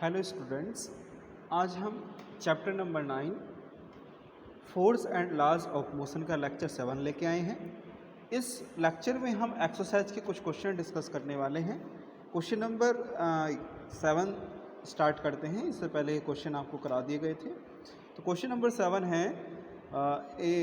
Hello students, आज हम chapter number 9 force and laws of motion का लेक्चर 7 लेके आए हैं। इस लेक्चर में हम एक्सरसाइज के कुछ क्वेश्चन डिस्कस करने वाले हैं। क्वेश्चन नंबर 7 स्टार्ट करते हैं। इससे पहले ये क्वेश्चन आपको करा दिए गए थे। तो क्वेश्चन नंबर 7 है a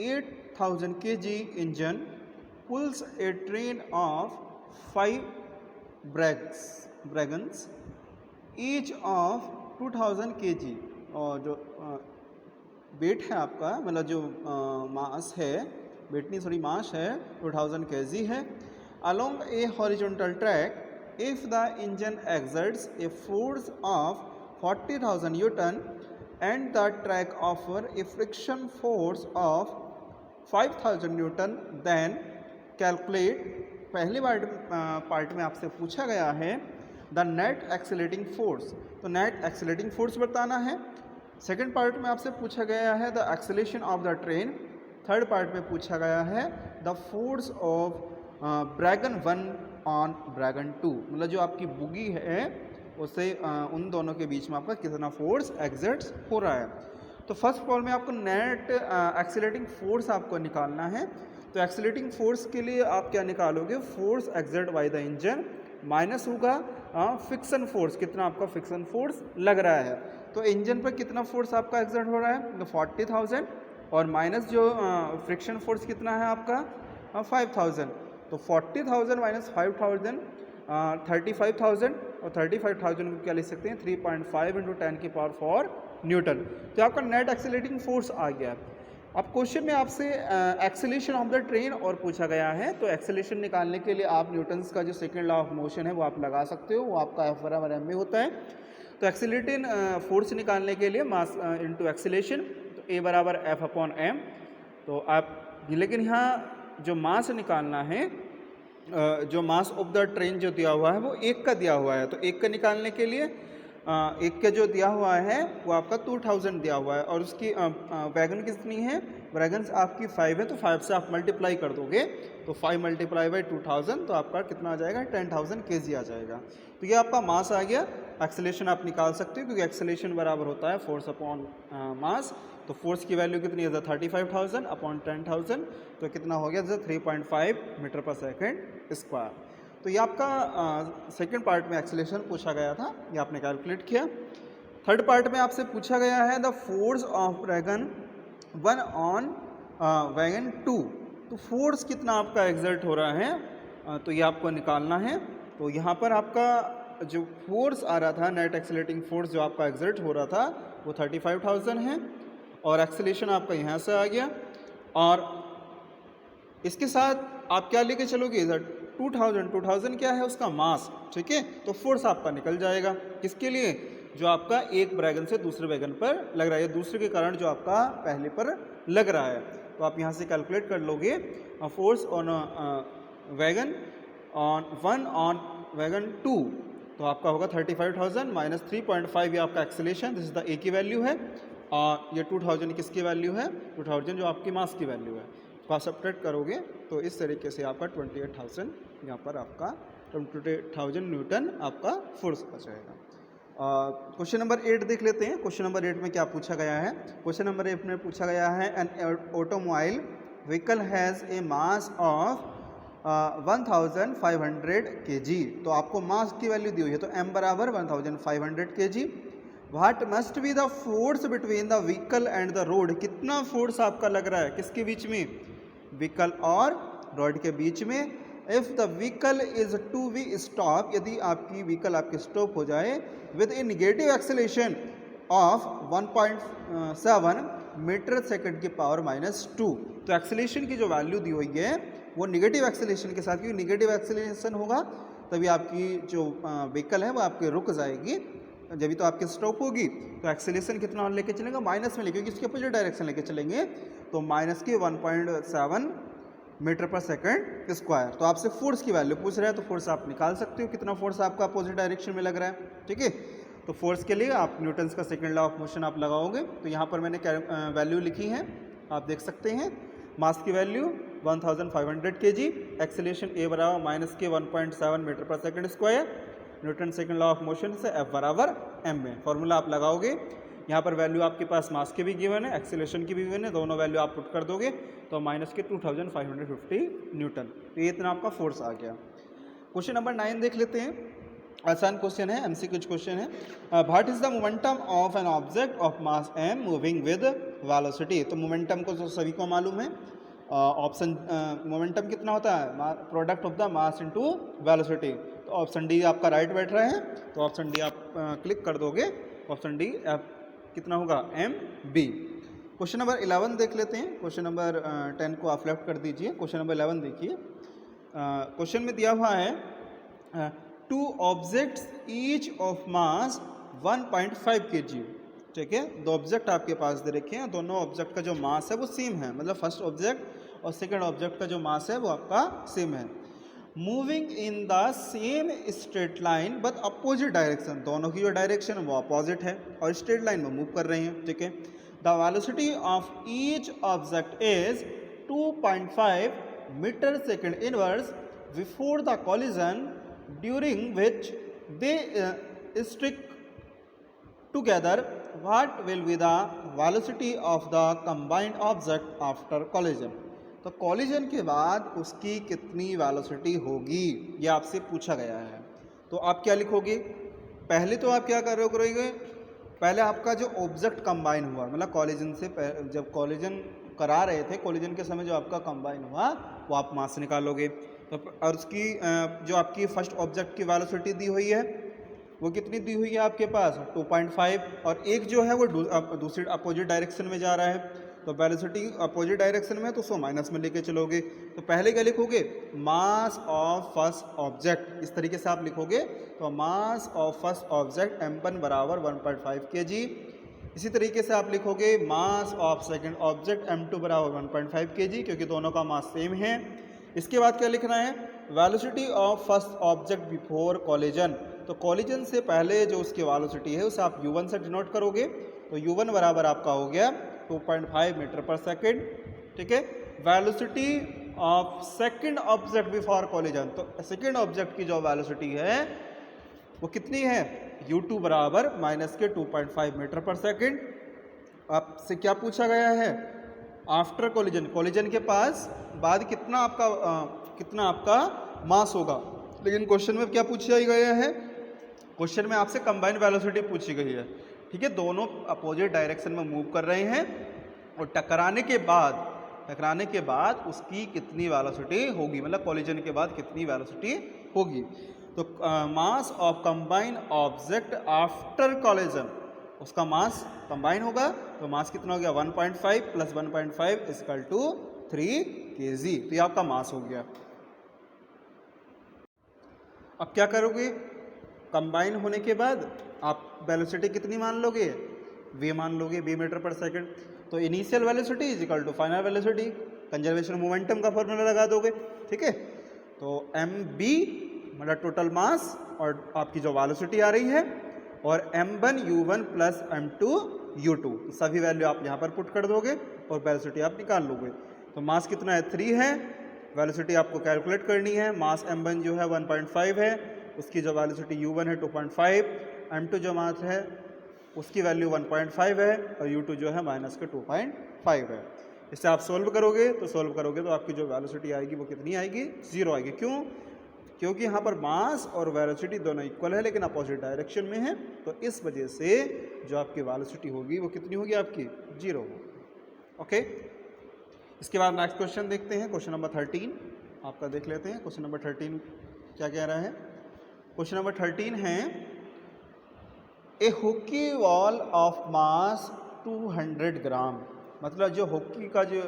8000 kg engine pulls a train of 5 wagons each of 2000 kg। और जो वेट है आपका, मतलब जो मास है, वेट नहीं सॉरी मास है 2000 kg है। Along a horizontal track if the engine exerts a force of 40,000 newton and the track offer a friction force of 5000 newton then calculate. पहले पार्ट में आपसे पूछा गया है द नेट एक्सेलरेटिंग फोर्स, तो net accelerating force बताना है। Second part में आपसे पूछा गया है the acceleration of the train. Third part में पूछा गया है the force of dragon 1 on dragon 2, मतलब जो आपकी बुगी है उससे उन दोनों के बीच में आपका कितना फोर्स एक्सर्ट हो रहा है। तो फर्स्ट ऑफ ऑल में आपको नेट एक्सेलरेटिंग फोर्स आपको निकालना है। तो एक्सेलरेटिंग फोर्स के लिए आप क्या निकालोगे, force exert by the engine minus होगा फिक्सन फोर्स, कितना आपका फिक्सन फोर्स लग रहा है। तो इंजन पर कितना फोर्स आपका एक्सर्ट हो रहा है, तो 40,000, और माइनस जो फ्रिक्शन फोर्स कितना है आपका 5,000। तो 40,000 माइनस 5,000 35,000, और 35,000 को क्या लिख सकते हैं 3.5 इंटू 10 की पावर 4 न्यूटन। तो आपका नेट एक्सेलरेटिंग फोर्स आ गया। अब क्वेश्चन में आपसे एक्सेलेरेशन ऑफ द ट्रेन और पूछा गया है। तो एक्सेलेरेशन निकालने के लिए आप न्यूटन्स का जो सेकंड लॉ ऑफ मोशन है वो आप लगा सकते हो, वो आपका F बराबर m में होता है। तो एक्सेलरेटिंग फोर्स निकालने के लिए मास इनटू एक्सेलेरेशन, तो A बराबर F अपॉन m। तो आप, लेकिन यहाँ जो मास निकालना है, जो मास ऑफ द ट्रेन जो दिया हुआ है वो 1 का दिया हुआ है। तो 1 का निकालने के लिए 1 का जो दिया हुआ है वो आपका 2000 दिया हुआ है, और उसकी वैगन कितनी है, वैगन्स आपकी 5 है। तो 5 से आप मल्टीप्लाई कर दोगे, तो 5 मल्टीप्लाई बाई 2000, तो आपका कितना आ जाएगा 10,000 kg आ जाएगा। तो ये आपका मास आ गया। एक्सेलेरेशन आप निकाल सकते हो, क्योंकि एक्सेलेरेशन बराबर होता है फोर्स अपॉन मास। तो फोर्स की वैल्यू कितनी है, 35,000 अपॉन 10,000, तो कितना हो गया 3.5 मीटर पर सेकेंड स्क्वायर। तो ये आपका सेकंड पार्ट में एक्सेलेरेशन पूछा गया था, ये आपने कैलकुलेट किया। थर्ड पार्ट में आपसे पूछा गया है the force of wagon 1 on wagon 2। तो फोर्स कितना आपका एक्सर्ट हो रहा है, तो ये आपको निकालना है। तो यहाँ पर आपका जो फोर्स आ रहा था, नेट एक्सेलरेटिंग फोर्स जो आपका एक्सर्ट हो रहा था वो 35,000 है, और एक्सेलेरेशन आपका यहाँ से आ गया। और इसके साथ आप क्या लेके चलोगे, 2000 क्या है उसका मास, ठीक है। तो फोर्स आपका निकल जाएगा, किसके लिए, जो आपका एक वैगन से दूसरे वैगन पर लग रहा है, दूसरे के कारण जो आपका पहले पर लग रहा है। तो आप यहाँ से कैलकुलेट कर लोगे force on wagon on 1 on wagon 2, तो आपका होगा 35,000 माइनस 3.5, ये आपका एक्सेलेरेशन, दिस इज द ए की वैल्यू है, और ये 2000 किसकी वैल्यू है, 2000 जो आपकी मास की वैल्यू है। तो आप सब्ट्रैक्ट करोगे तो इस तरीके से आपका 28,000 यहाँ पर आपका 28,000 न्यूटन आपका फोर्स आ जाएगा। क्वेश्चन नंबर 8 देख लेते हैं। क्वेश्चन नंबर 8 में क्या पूछा गया है। क्वेश्चन नंबर 8 में पूछा गया है an automobile vehicle has a mass of 1500 kg। तो आपको मास की वैल्यू दी हुई है, तो m बराबर 1500 kg। What must be the force between the vehicle and the road. कितना फोर्स आपका लग रहा है किसके बीच में, व्हीकल और रोड के बीच में। If the vehicle is to be stop, यदि आपकी व्हीकल आपके स्टॉप हो जाए with a negative acceleration of 1.7 meter second की पावर -2। तो एक्सेलेरेशन की जो वैल्यू दी हुई है वो निगेटिव एक्सेलेरेशन के साथ, क्योंकि निगेटिव एक्सेलेरेशन होगा तभी आपकी जो व्हीकल है वो आपके रुक जाएगी, जब भी तो आपकी स्टॉप होगी। तो एक्सेलेरेशन कितना लेके चलेंगे, माइनस में लेके, क्योंकि इसके अपोजिट डायरेक्शन लेके चलेंगे, तो माइनस की 1.7 मीटर पर सेकंड स्क्वायर। तो आपसे फोर्स की वैल्यू पूछ रहा है, तो फोर्स आप निकाल सकते हो, कितना फोर्स आपका अपोजिट डायरेक्शन में लग रहा है, ठीक है। तो फोर्स के लिए आप न्यूटन्स का सेकंड लॉ ऑफ मोशन आप लगाओगे। तो यहाँ पर मैंने वैल्यू लिखी है, आप देख सकते हैं। मास की वैल्यू 1500 kg, एक्सेलेरेशन ए बराबर माइनस के 1.7 मीटर पर second square, Newton second law of motion से F बराबर m में। फॉर्मूला आप लगाओगे, यहाँ पर वैल्यू आपके पास मास के भी गिवन है, एक्सीलरेशन की भी गिवन है, दोनों वैल्यू आप पुट कर दोगे तो माइनस के 2550 न्यूटन। तो ये इतना आपका फोर्स आ गया। क्वेश्चन नंबर 9 देख लेते हैं, आसान क्वेश्चन है, एमसीक्यू क्वेश्चन है। What is the momentum of an object of mass m moving with velocity. तो मोमेंटम को तो सभी को मालूम है, ऑप्शन मोमेंटम कितना होता है, product of the mass into velocity. तो ऑप्शन डी आपका राइट बैठ रहा है, तो ऑप्शन डी आप क्लिक कर दोगे, ऑप्शन डी कितना होगा mb। क्वेश्चन नंबर 11 देख लेते हैं। क्वेश्चन नंबर 10 को आप लेफ्ट कर दीजिए। क्वेश्चन नंबर 11 देखिए, क्वेश्चन में दिया हुआ है two objects each of mass 1.5 kg। ठीक है, दो ऑब्जेक्ट आपके पास दे रखे हैं, दोनों ऑब्जेक्ट का जो मास है वो सेम है, मतलब फर्स्ट ऑब्जेक्ट और सेकंड ऑब्जेक्ट का जो मास है वो आपका सेम है। Moving in the same straight line but opposite direction, दोनों की जो डायरेक्शन वो अपोजिट है और स्ट्रेट लाइन में मूव कर रहे हैं। ठीक है, the velocity of each object is 2.5 meter second inverse before the collision during which they stick together. What will be the velocity of the combined object after collision। तो collision के बाद उसकी कितनी वेलोसिटी होगी, ये आपसे पूछा गया है। तो आप क्या लिखोगे, पहले तो आप क्या करोगे, पहले आपका जो ऑब्जेक्ट कंबाइन हुआ, मतलब कॉलिजन से जब कॉलिजन करा रहे थे, कॉलिजन के समय जो आपका कंबाइन हुआ वो आप मास निकालोगे। तो और उसकी जो आपकी फर्स्ट ऑब्जेक्ट की वेलोसिटी दी हुई है वो कितनी दी हुई है आपके पास 2.5, और एक जो है वो दूसरी अपोजिट डायरेक्शन में जा रहा है, तो वेलोसिटी अपोजिट डायरेक्शन में तो उसको माइनस में लेके चलोगे। तो पहले क्या लिखोगे, मास ऑफ फर्स्ट ऑब्जेक्ट, इस तरीके से आप लिखोगे। तो mass of first object m1 बराबर 1.5 kg। इसी तरीके से आप लिखोगे mass of second object m2 बराबर 1.5 kg, क्योंकि दोनों का मास सेम है। इसके बाद क्या लिखना है, velocity of first object before collision. तो कॉलिजन से पहले जो उसकी वेलोसिटी है उसे आप u1 से डिनोट करोगे, तो u1 बराबर आपका हो गया 2.5 मीटर पर सेकेंड। ठीक है, velocity of second object before collision, तो सेकंड ऑब्जेक्ट की जो वेलोसिटी है वो कितनी है, u2 बराबर माइनस के 2.5 मीटर पर सेकेंड। आपसे क्या पूछा गया है, आफ्टर कॉलिजन, कॉलिजन के पास बाद कितना आपका मास होगा। लेकिन क्वेश्चन में क्या पूछा गया है, क्वेश्चन में आपसे कंबाइंड वेलोसिटी पूछी गई है। ठीक है, दोनों अपोजिट डायरेक्शन में मूव कर रहे हैं और टकराने के बाद उसकी कितनी वेलोसिटी होगी, मतलब कॉलिजन के बाद कितनी वेलोसिटी होगी। तो mass of combined object after collision, उसका मास कंबाइन होगा, तो मास कितना हो गया 1.5 प्लस 1.5 इक्वल टू 3 kg। तो ये आपका मास हो गया। अब क्या करोगे, कंबाइन होने के बाद आप वेलोसिटी कितनी मान लोगे, v मान लोगे, v मीटर पर सेकंड। तो initial velocity is equal to final velocity, conservation momentum का फॉर्मूला लगा दोगे। ठीक है, तो mb मतलब टोटल मास और आपकी जो वेलोसिटी आ रही है, और m1 u1 plus m2 u2, सभी वैल्यू आप यहाँ पर पुट कर दोगे और वेलोसिटी आप निकाल लोगे। तो मास कितना है 3 है, वेलोसिटी आपको कैलकुलेट करनी है। मास m1 जो है 1.5 है, उसकी जो वेलोसिटी u1 है 2.5, m2 जो मास है उसकी वैल्यू 1.5 है और u2 जो है माइनस के 2.5 है। इससे आप सोल्व करोगे तो आपकी जो वेलोसिटी आएगी वो कितनी आएगी, 0 आएगी। क्यों, क्योंकि यहाँ पर मास और वेलोसिटी दोनों इक्वल है लेकिन अपोजिट डायरेक्शन में है, तो इस वजह से जो आपकी वेलोसिटी होगी वो कितनी होगी, आपकी 0 होगी। ओके, इसके बाद नेक्स्ट क्वेश्चन देखते हैं, क्वेश्चन नंबर 13 आपका देख लेते हैं। क्वेश्चन नंबर 13 क्या कह रहा है, क्वेश्चन नंबर 13 है A hockey ball of mass 200 ग्राम, मतलब जो हॉकी का जो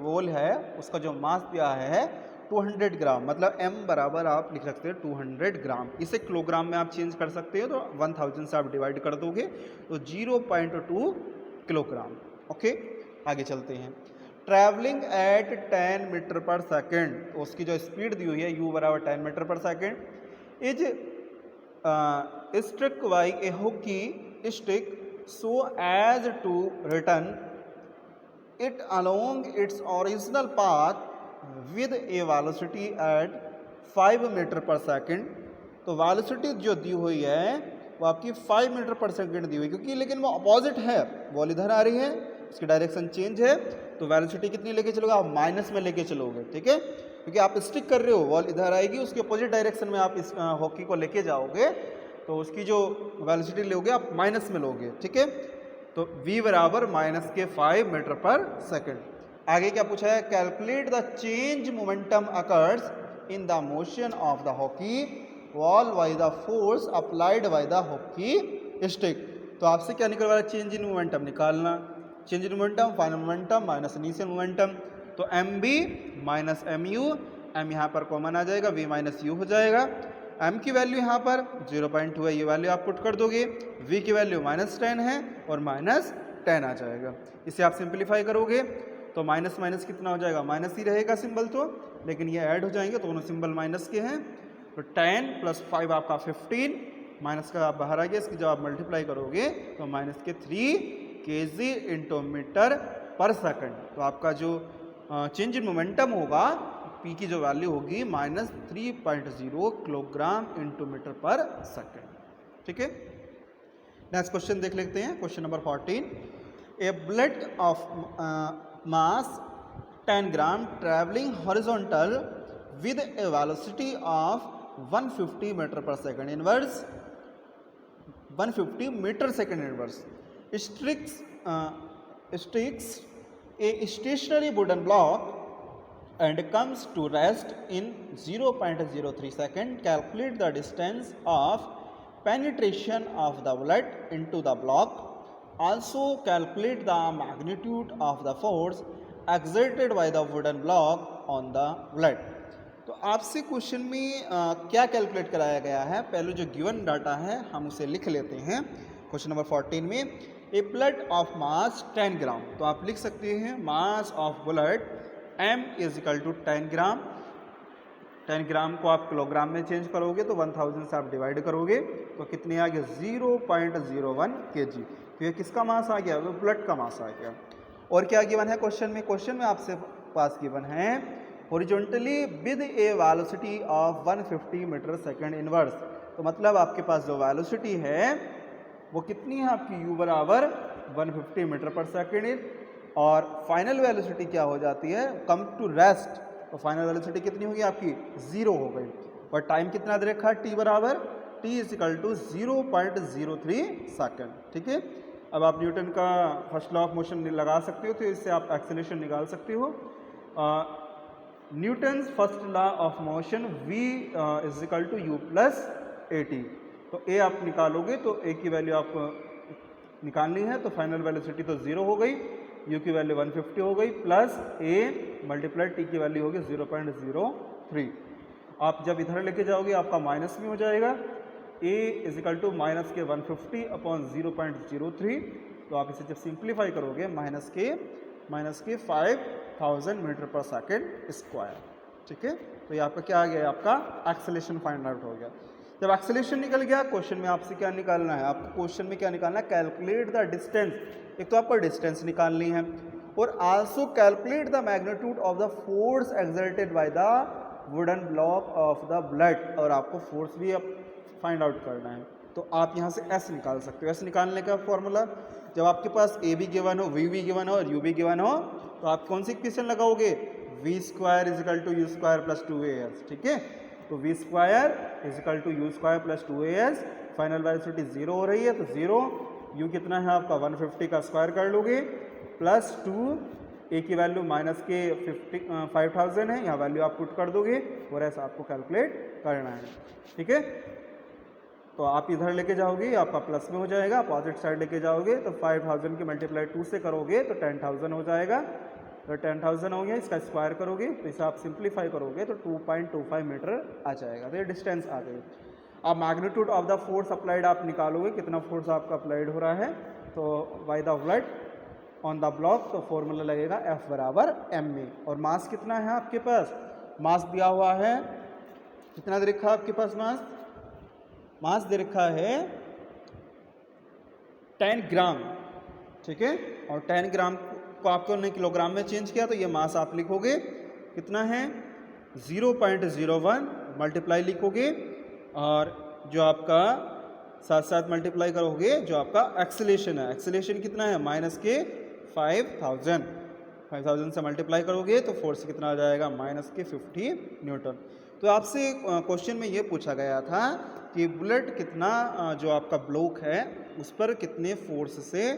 बॉल है उसका जो मास दिया है 200 ग्राम, मतलब m बराबर आप लिख सकते हैं 200 ग्राम। इसे किलोग्राम में आप चेंज कर सकते हो, तो 1000 से आप डिवाइड कर दोगे तो 0.2 किलोग्राम। ओके, आगे चलते हैं। ट्रैवलिंग एट 10 मीटर पर सेकेंड, तो उसकी जो स्पीड दी हुई है u बराबर 10 मीटर पर second, is struck by a hockey stick so as to return it along its original path with a velocity at 5 meter per second तो वेलोसिटी जो दी हुई है वो आपकी 5 मीटर पर सेकंड दी हुई, क्योंकि लेकिन वो अपोजिट है, बॉल इधर आ रही है, इसकी डायरेक्शन चेंज है, तो वेलोसिटी कितनी लेके चलोगे आप, माइनस में लेके चलोगे, ठीक है, क्योंकि आप स्टिक कर रहे हो, बॉल इधर आएगी, उसके अपोजिट डायरेक्शन में आप इस हॉकी को लेके जाओगे तो उसकी जो वेलोसिटी लोगे आप माइनस में लोगे, ठीक है। तो v बराबर माइनस के 5 मीटर पर सेकंड। आगे क्या पूछा है, calculate the change momentum occurs in the motion of the hockey ball by the force applied by the hockey stick. तो आपसे क्या निकल रहा है, चेंज इन मोमेंटम निकालना, change in momentum, final momentum minus initial momentum, तो M V minus M U, M यहाँ पर कॉमन आ जाएगा, वी माइनस यू हो जाएगा, एम की वैल्यू यहाँ पर 0.2 है, ये वैल्यू आप पुट कर दोगे, वी की वैल्यू -10 है और -10 आ जाएगा। इसे आप सिंप्लीफाई करोगे तो माइनस माइनस कितना हो जाएगा, माइनस ही रहेगा सिंबल तो, लेकिन ये ऐड हो जाएंगे, दोनों सिंबल माइनस के हैं, तो 10 + 5 आपका 15, माइनस का आप बाहर आ गया, इसकी जब आप मल्टीप्लाई करोगे तो माइनस के 3 kg × मीटर पर सेकंड। तो आपका जो चेंज इन मोमेंटम होगा, पी की जो वैल्यू होगी -3.0 किलोग्राम × मीटर पर सेकंड, ठीक है। नेक्स्ट क्वेश्चन देख लेते हैं, question number 14। A bullet of mass 10 gram travelling horizontal with a velocity of 150 metre पर second inverse, 150 metre second inverse sticks a stationary wooden block and comes to rest in 0.03 second. Calculate the distance of penetration of the bullet into the block. Also calculate the magnitude of the force exerted by the wooden block on the bullet. तो आपसे question में क्या calculate कराया गया है, पहले जो given data है हम उसे लिख लेते हैं। क्वेश्चन नंबर 14 में ए बुलेट ऑफ मास 10 ग्राम, तो आप लिख सकते हैं मास ऑफ बुलेट m = 10 ग्राम, 10 ग्राम को आप किलोग्राम में चेंज करोगे तो 1000 से आप डिवाइड करोगे तो कितने आ गया, 0.01 kg। तो ये किसका मास आ गया, वो बुलेट का मास आ गया। और क्या गिवन है क्वेश्चन में आपसे पास गिवन है horizontally with a velocity of 150 metre second inverse. तो मतलब आपके पास जो वेलोसिटी है वो कितनी है आपकी, u बराबर 150 मीटर पर सेकंड, और फाइनल वेलोसिटी क्या हो जाती है, कम टू रेस्ट, तो फाइनल वेलोसिटी कितनी होगी आपकी, 0 हो गई। और टाइम कितना दे रखा है, t बराबर t = 0.03 सेकंड, ठीक है। अब आप न्यूटन का फर्स्ट लॉ ऑफ मोशन लगा सकते हो, तो इससे आप एक्सेलरेशन निकाल सकते हो। Newton's first law of motion v = u + at, तो a आप निकालोगे तो a की वैल्यू आपको निकालनी है, तो फाइनल वेलोसिटी तो 0 हो गई, u की वैल्यू 150 हो गई, प्लस a × t की वैल्यू होगी 0.03। आप जब इधर लेके जाओगे आपका माइनस में हो जाएगा, a = माइनस के 150 अपॉन 0.03, तो आप इसे जब सिंप्लीफाई करोगे माइनस के 5000 मीटर पर सेकंड स्क्वायर, ठीक है। तो ये आपका क्या आ गया, आपका एक्सेलरेशन फाइंड आउट हो गया। जब एक्सेलरेशन निकल गया, क्वेश्चन में आपसे क्या निकालना है, आपको क्वेश्चन में क्या निकालना है, कैलकुलेट द डिस्टेंस, एक तो आपको डिस्टेंस निकालनी है, और also calculate the magnitude of the force exerted by the wooden block of the bullet, और आपको फोर्स भी फाइंड आउट करना है। तो आप यहाँ से S निकाल सकते हो। S निकालने का फॉर्मूला, जब आपके पास A भी गिवन हो, V भी गिवन हो और U भी गिवन हो, तो आप कौन सी इक्वेशन लगाओगे, v² = u² + 2as, ठीक है। तो v² = u² + 2as, final velocity 0 हो रही है तो 0, u कितना है आपका 150 का स्क्वायर कर लोगे, प्लस 2, a की वैल्यू माइनस के 5000 है, यहाँ वैल्यू आप पुट कर दोगे और ऐसा आपको कैलकुलेट करना है, ठीक है। तो आप इधर लेके जाओगे, आपका प्लस में हो जाएगा, अपोजिट साइड लेके जाओगे तो 5000 के मल्टीप्लाई 2 से करोगे तो 10000 हो जाएगा, तो 10000 हो गया, इसका स्क्वायर करोगे तो इसे आप सिंप्लीफाई करोगे तो 2.25 मीटर आ जाएगा, तो ये डिस्टेंस आ गई। अब magnitude of the force applied आप निकालोगे, कितना फोर्स आपका अप्लाइड हो रहा है, तो by the bullet on the block, तो फॉर्मूला लगेगा F बराबर ma। और मास कितना है आपके पास, मास दिया हुआ है, कितना दे रखा है आपके पास, मास दे रखा है 10 ग्राम, ठीक है। और 10 ग्राम को आपको ने किलोग्राम में चेंज किया तो ये मास आप लिखोगे कितना है, 0.01 मल्टीप्लाई लिखोगे और जो आपका साथ साथ मल्टीप्लाई करोगे जो आपका एक्सेलेरेशन है, एक्सेलेरेशन कितना है माइनस के 5000 से मल्टीप्लाई करोगे तो फोर्स कितना आ जाएगा माइनस के 50 न्यूटन। तो आपसे क्वेश्चन में ये पूछा गया था कि बुलेट कितना जो आपका ब्लॉक है उस पर कितने फोर्स से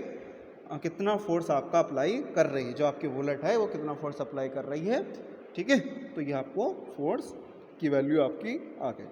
कितना फोर्स आपका अप्लाई कर रही है, जो आपकी बुलेट है वो कितना फोर्स अप्लाई कर रही है। ठीक है, तो ये आपको फोर्स की वैल्यू आपकी आ गई।